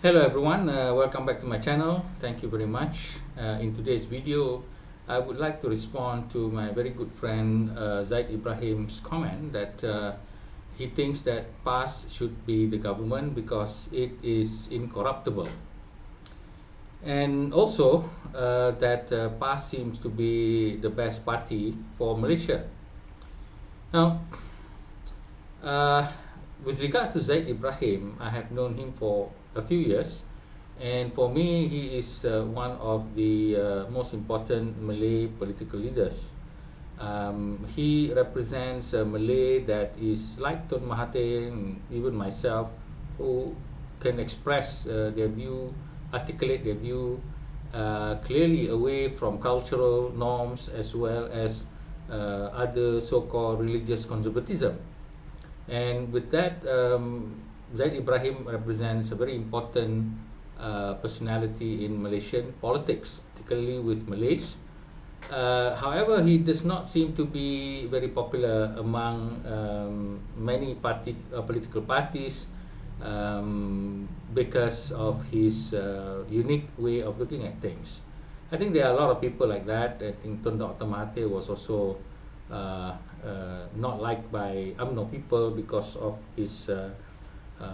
Hello everyone, welcome back to my channel. Thank you very much. In today's video, I would like to respond to my very good friend Zaid Ibrahim's comment that he thinks that PAS should be the government because it is incorruptible. And also that PAS seems to be the best party for Malaysia. Now, uh, with regards to Zaid Ibrahim, I have known him for a few years. And for me, he is one of the most important Malay political leaders. He represents a Malay that is like Tun Mahathir and even myself, who can express their view, articulate their view clearly away from cultural norms as well as other so-called religious conservatism. And with that, Zaid Ibrahim represents a very important personality in Malaysian politics, particularly with Malays. However, he does not seem to be very popular among many political parties because of his unique way of looking at things. I think there are a lot of people like that. I think Tun Dr. Mahathir was also not liked by UMNO people because of his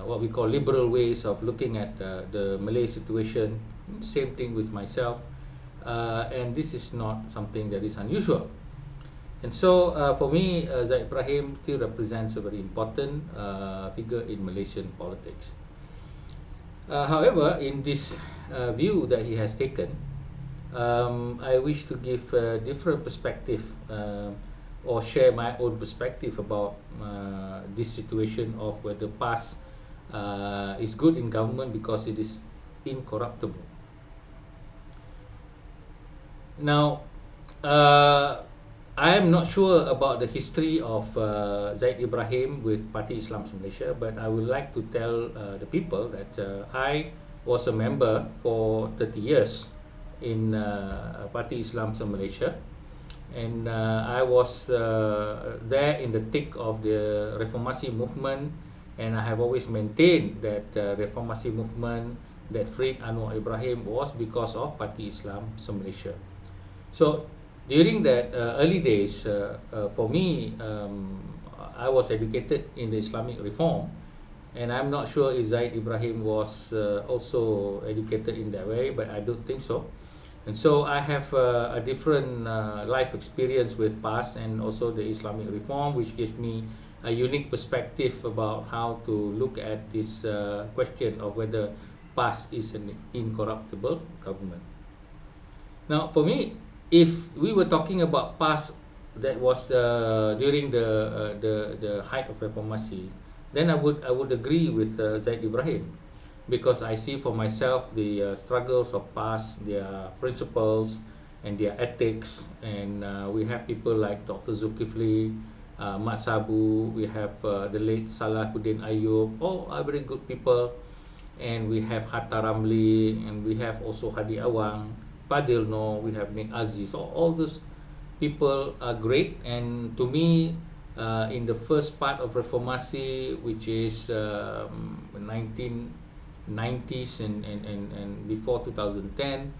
what we call liberal ways of looking at the Malay situation. Same thing with myself, and this is not something that is unusual. And so for me, Zaid Ibrahim still represents a very important figure in Malaysian politics. However, in this view that he has taken, I wish to give a different perspective or share my own perspective about this situation of whether PAS is good in government because it is incorruptible. Now, I am not sure about the history of Zaid Ibrahim with Parti Islam Malaysia, but I would like to tell the people that I was a member for 30 years in Parti Islam Malaysia, and I was there in the thick of the Reformasi movement, and I have always maintained that Reformasi movement that freed Anwar Ibrahim was because of Parti Islam Malaysia. So during that early days, for me, I was educated in the Islamic reform, and I'm not sure if Zaid Ibrahim was also educated in that way, but I don't think so. And so I have a different life experience with PAS and also the Islamic reform, which gives me a unique perspective about how to look at this question of whether PAS is an incorruptible government. Now, for me, if we were talking about PAS that was during the height of Reformasi, then I would agree with Zaid Ibrahim, because I see for myself the struggles of PAS, their principles and their ethics, and we have people like Dr. Zulkifli, Mat Sabu, we have the late Salahuddin Ayub, all are very good people, and we have Hatta Ramli, and we have also Hadi Awang, Padil No, we have Nick Aziz. So all those people are great, and to me, in the first part of Reformasi, which is 1990s and before 2010,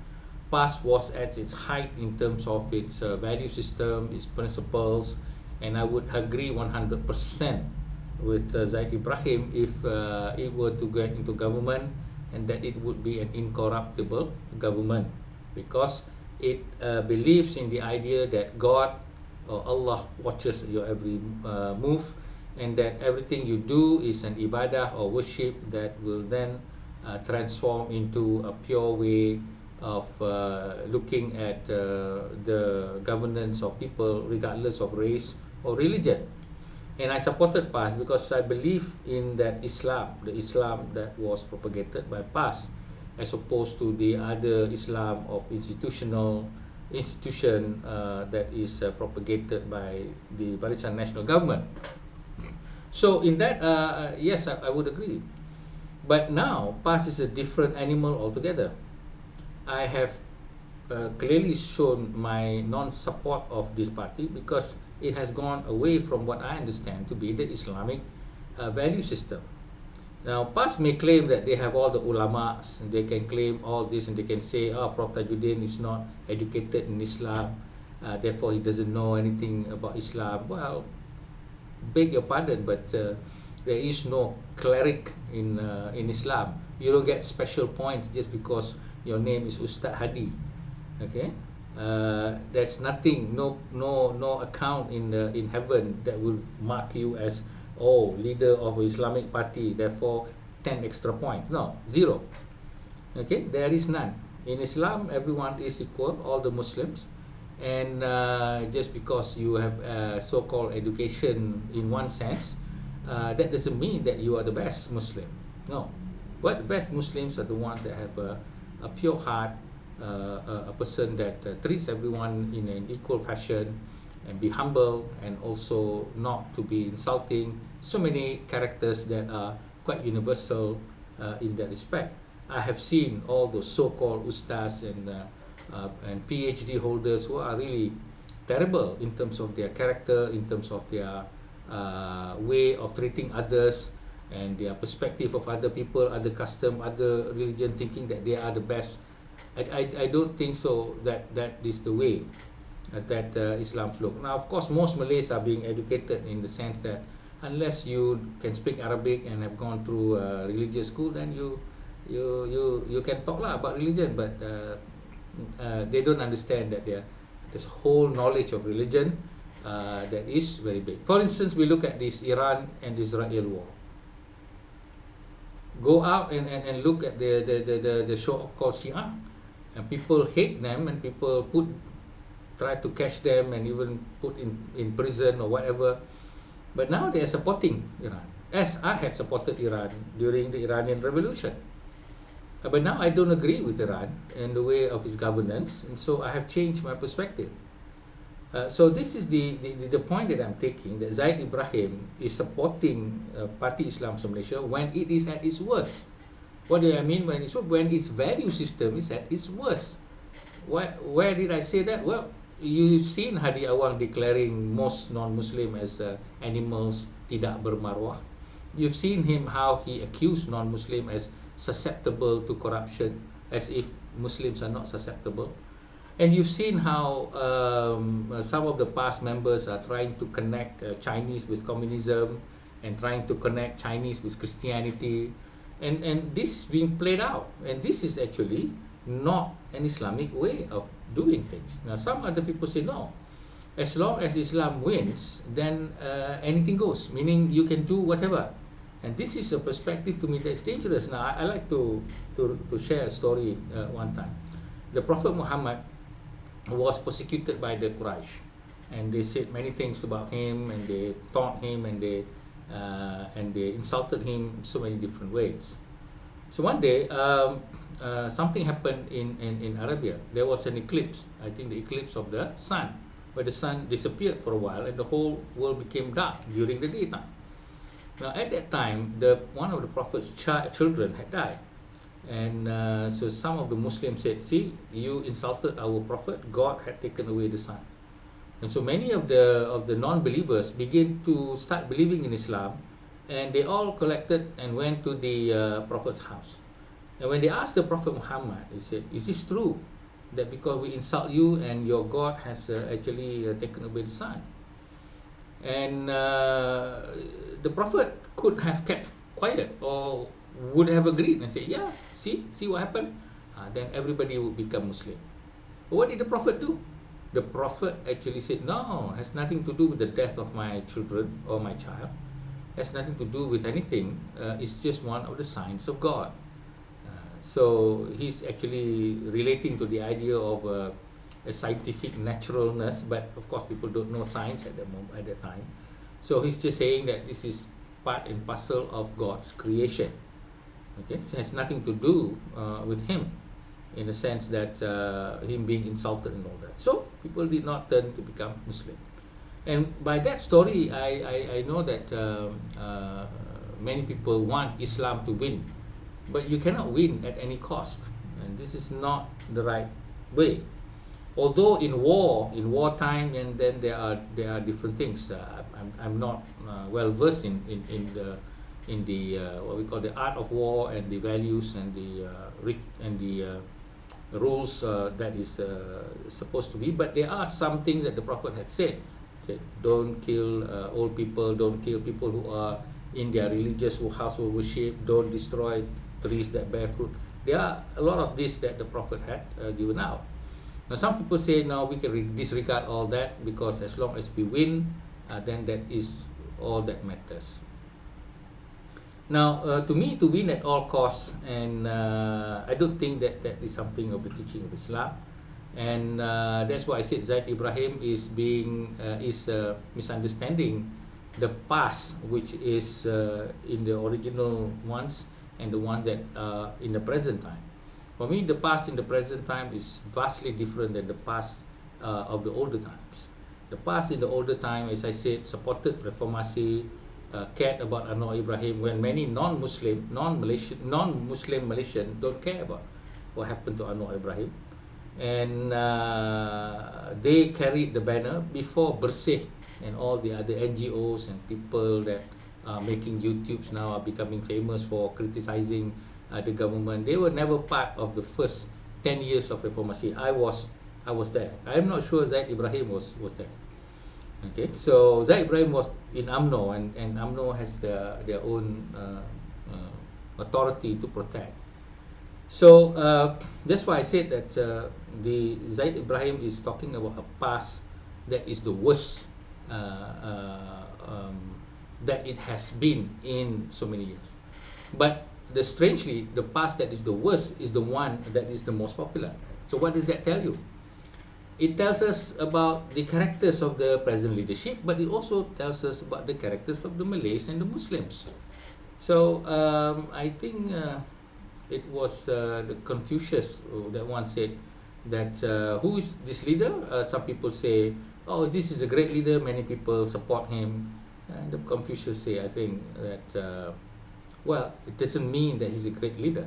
PAS was at its height in terms of its value system, its principles, and I would agree 100% with Zaid Ibrahim if it were to get into government, and that it would be an incorruptible government, because it believes in the idea that God or Allah watches your every move, and that everything you do is an ibadah or worship that will then transform into a pure way of looking at the governance of people regardless of race or religion. And I supported PAS because I believe in that Islam, the Islam that was propagated by PAS, as opposed to the other Islam of institution that is propagated by the Barisan National Government. So in that, yes, I would agree. But now, PAS is a different animal altogether. I have clearly shown my non-support of this party because it has gone away from what I understand to be the Islamic value system. Now, PAS may claim that they have all the ulamas, and they can claim all this, and they can say, oh, Prof. Tajuddin is not educated in Islam, therefore he doesn't know anything about Islam. Well, beg your pardon, but there is no cleric in Islam. You don't get special points just because your name is Ustad Hadi. Okay, there's nothing, no account in heaven that will mark you as, oh, leader of Islamic party, therefore 10 extra points. No, zero. Okay, there is none. In Islam, everyone is equal, all the Muslims, and just because you have so-called education in one sense, that doesn't mean that you are the best Muslim. No, but the best Muslims are the ones that have a pure heart, a person that treats everyone in an equal fashion, and be humble, and also not to be insulting. So many characters that are quite universal in that respect. I have seen all those so-called ustaz and PhD holders who are really terrible in terms of their character, in terms of their way of treating others, and their perspective of other people, other custom, other religion, thinking that they are the best. I don't think so that is the way that Islam's look. Now, of course, most Malays are being educated in the sense that unless you can speak Arabic and have gone through religious school, then you can talk about religion, but they don't understand that there's a whole knowledge of religion that is very big. For instance, we look at this Iran and Israel war. Go out and look at the show called Shia, and people hate them, and people try to catch them and even put in prison or whatever. But now they are supporting Iran, as I had supported Iran during the Iranian Revolution. But now I don't agree with Iran and the way of its governance, and so I have changed my perspective. So this is the point that I'm taking, that Zaid Ibrahim is supporting Parti Islam Malaysia when it is at its worst. What do I mean when its value system is at its worst? Where did I say that? Well, you've seen Hadi Awang declaring most non-Muslim as animals tidak bermarwah. You've seen him how he accused non-Muslim as susceptible to corruption, as if Muslims are not susceptible. And you've seen how some of the past members are trying to connect Chinese with communism, and trying to connect Chinese with Christianity, and this is being played out, and this is actually not an Islamic way of doing things. Now, some other people say no, as long as Islam wins, then anything goes, meaning you can do whatever. And this is a perspective to me that's dangerous. Now, I like to share a story one time. The Prophet Muhammad was persecuted by the Quraysh, and they said many things about him, and they taunt him, and they insulted him so many different ways. So one day, something happened in Arabia. There was an eclipse, I think the eclipse of the sun, where the sun disappeared for a while, and the whole world became dark during the daytime. Now, at that time, one of the Prophet's children had died. And so some of the Muslims said, see, you insulted our Prophet, God had taken away the sun. And so many of the non-believers began to start believing in Islam, and they all collected and went to the Prophet's house. And when they asked the Prophet Muhammad, he said, is this true, that because we insult you and your God has actually taken away the sun? And the Prophet could have kept quiet, or would have agreed and say, yeah, see what happened? Then everybody would become Muslim. But what did the Prophet do? The Prophet actually said, no, it has nothing to do with the death of my children or my child. It has nothing to do with anything. It's just one of the signs of God. So he's actually relating to the idea of a scientific naturalness, but of course people don't know science at that time. So he's just saying that this is part and parcel of God's creation. Okay, so it has nothing to do with him, in the sense that him being insulted and all that. So people did not turn to become Muslim. And by that story, I know that many people want Islam to win, but you cannot win at any cost, and this is not the right way. Although in wartime, and then there are different things. I'm not well versed in in the what we call the art of war and the values and the rules that is supposed to be. But there are some things that the Prophet had said, that don't kill old people, don't kill people who are in their religious household worship, don't destroy trees that bear fruit. There are a lot of this that the Prophet had given out. Now some people say now we can disregard all that, because as long as we win, then that is all that matters. Now, to me, to win at all costs, and I don't think that that is something of the teaching of Islam, and that's why I said Zaid Ibrahim is misunderstanding the past, which is in the original ones, and the ones that are in the present time. For me, the past in the present time is vastly different than the past of the older times. The past in the older time, as I said, supported Reformasi, cared about Anwar Ibrahim, when many non-Muslim Malaysian don't care about what happened to Anwar Ibrahim, and they carried the banner before Bersih and all the other NGOs and people that are making YouTubes now are becoming famous for criticizing the government. They were never part of the first 10 years of Reformasi. I was there. I'm not sure Zaid Ibrahim was there. Okay, so Zaid Ibrahim was in UMNO, and UMNO has their own authority to protect. So that's why I said that the Zaid Ibrahim is talking about a past that is the worst that it has been in so many years. But strangely, the past that is the worst is the one that is the most popular. So what does that tell you? It tells us about the characters of the present leadership, but it also tells us about the characters of the Malays and the Muslims. So I think it was the Confucius that once said that who is this leader? Some people say, oh, this is a great leader, many people support him. And the Confucius say, I think that well, it doesn't mean that he's a great leader.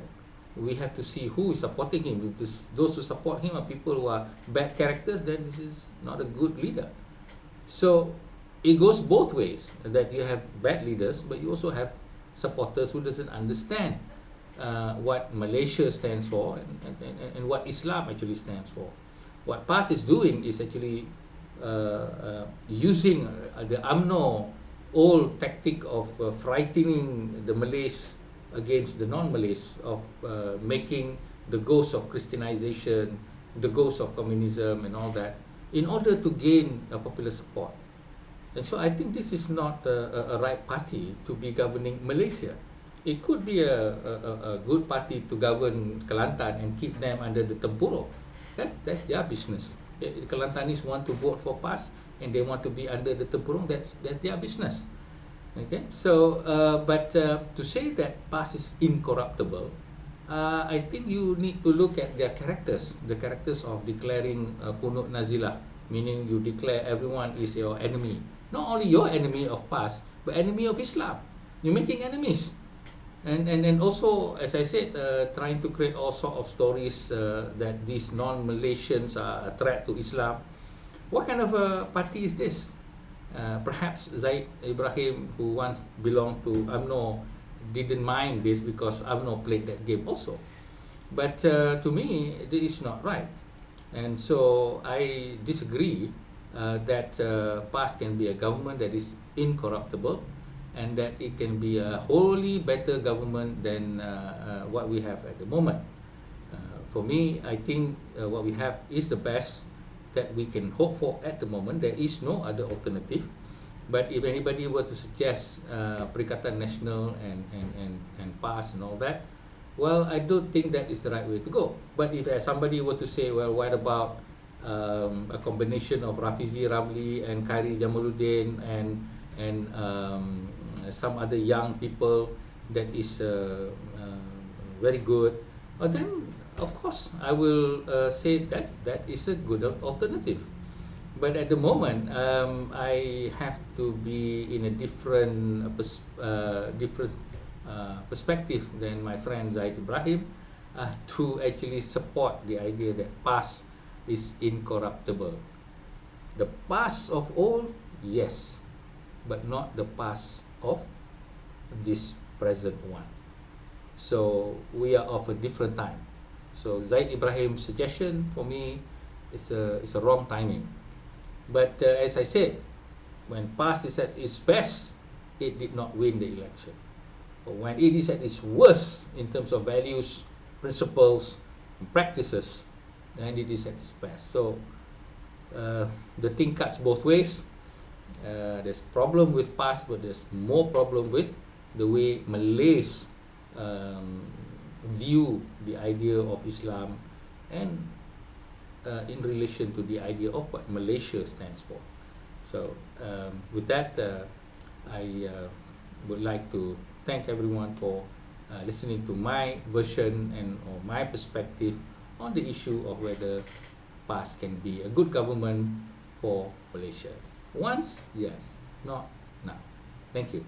We have to see who is supporting him. If those who support him are people who are bad characters, then this is not a good leader. So it goes both ways, that you have bad leaders, but you also have supporters who doesn't understand what Malaysia stands for, and what Islam actually stands for. What PAS is doing is actually using the UMNO old tactic of frightening the Malays against the non-Malays, of making the ghost of Christianization, the ghost of communism and all that, in order to gain popular support. And so I think this is not a right party to be governing Malaysia. It could be a good party to govern Kelantan and keep them under the tempurung. That's their business. The Kelantanis want to vote for PAS and they want to be under the tempurung, that's their business. Okay, so but to say that PAS is incorruptible, I think you need to look at their characters, the characters of declaring Kunut Nazilah, meaning you declare everyone is your enemy. Not only your enemy of PAS, but enemy of Islam. You're making enemies. And also, as I said, trying to create all sort of stories that these non-Malaysians are a threat to Islam. What kind of a party is this? Perhaps Zaid Ibrahim, who once belonged to UMNO, didn't mind this because UMNO played that game also. But to me, this is not right. And so I disagree that PAS can be a government that is incorruptible, and that it can be a wholly better government than what we have at the moment. For me, I think what we have is the best that we can hope for at the moment. There is no other alternative. But if anybody were to suggest Perikatan Nasional and PAS and all that, well, I don't think that is the right way to go. But if somebody were to say, well, what about a combination of Rafizi Ramli and Khairi Jamaluddin and some other young people that is very good, then of course I will say that is a good alternative. But at the moment, I have to be in a different perspective than my friend Zaid Ibrahim to actually support the idea that PAS is incorruptible. The PAS of old, yes, but not the PAS of this present one. So we are of a different time. So Zaid Ibrahim's suggestion for me is a wrong timing. But as I said, when past is at its best, it did not win the election. But when it is at its worst in terms of values, principles, and practices, then it is at its best. So the thing cuts both ways. There's problem with past, but there's more problem with the way Malays view the idea of Islam and in relation to the idea of what Malaysia stands for. So with that, I would like to thank everyone for listening to my version and or my perspective on the issue of whether PAS can be a good government for Malaysia. Once, yes, not now. Thank you.